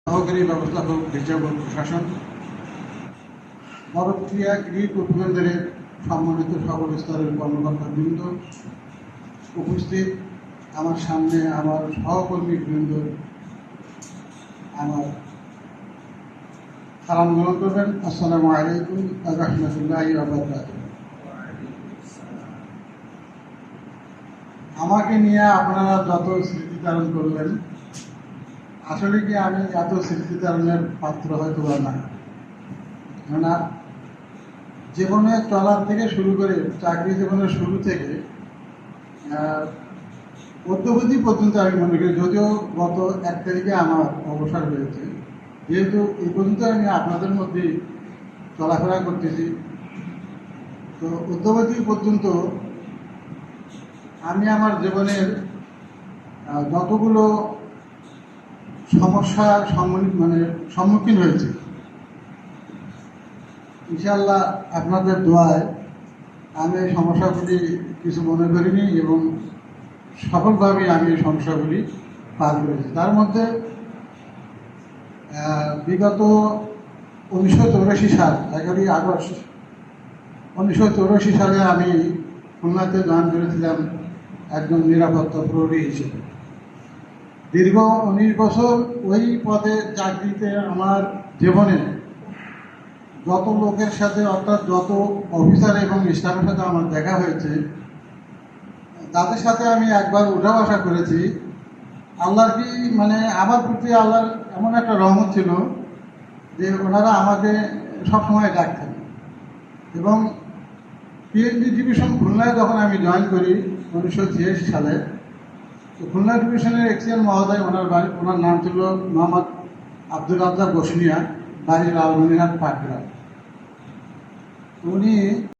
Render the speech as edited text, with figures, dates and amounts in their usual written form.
সহকারী ব্যবস্থাপক গির্জাবোর্ড প্রশাসন, বরক্রিয়া গ্রিক উপকেন্দ্রের সম্মানিত সকল স্তরের কর্মকর্তাবৃন্দ, উপস্থিত আমার সামনে আমার সহকর্মীবৃন্দ, আমার সালাম গ্রহণ করবেন। আসসালামু আলাইকুম রহমতুল্লাহি ওয়া বারাকাতুহু। আমাকে নিয়ে আপনারা যত স্মৃতিচারণ করলেন, আসলে কি আমি এত স্মৃতিচারণের পাত্র হয়তো বা না। কেননা জীবনে চলার থেকে শুরু করে চাকরি জীবনের শুরু থেকে অদ্যাবধি পর্যন্ত আমি মনে করি, যদিও গত 1 তারিখে আমার অবসর হয়েছে, যেহেতু এই পর্যন্ত আমি আপনাদের মধ্যে চলাফেরা করতেছি, তো অদ্যাবধি পর্যন্ত আমি আমার জীবনের যতগুলো সমস্যার সম্মুখীন হয়েছি, ইনশাআল্লাহ আপনাদের দোয়ায় আমি এই সমস্যাগুলি কিছু মনে করিনি এবং সফলভাবে আমি এই সমস্যাগুলি পার করেছি। তার মধ্যে বিগত 1984 সাল 11ই আগস্ট 1984 সালে আমি খুলনাতে জয়েন করেছিলাম একজন নিরাপত্তা প্রহরী হিসেবে। দীর্ঘ 19 বছর ওই পদে চাকরিতে আমার জীবনে যত লোকের সাথে, অর্থাৎ যত অফিসার এবং স্টাফের সাথে আমার দেখা হয়েছে, তাদের সাথে আমি একবার উঠা বসা করেছি। আল্লাহর কি আমার প্রতি আল্লাহর এমন একটা রহমত ছিল যে ওনারা আমাকে সবসময় ডাকতেন। এবং পিএনজি ডিভিশন খুলনায় যখন আমি জয়েন করি 1986 সালে, তো খুলনা ডিভিশনের এক্সিএন মহোদয়, ওনার নাম ছিল মোহাম্মদ আব্দুল রাজ্জাক বসনিয়া, বাড়ি লালমনিরহাট পাটগ্রাম। উনি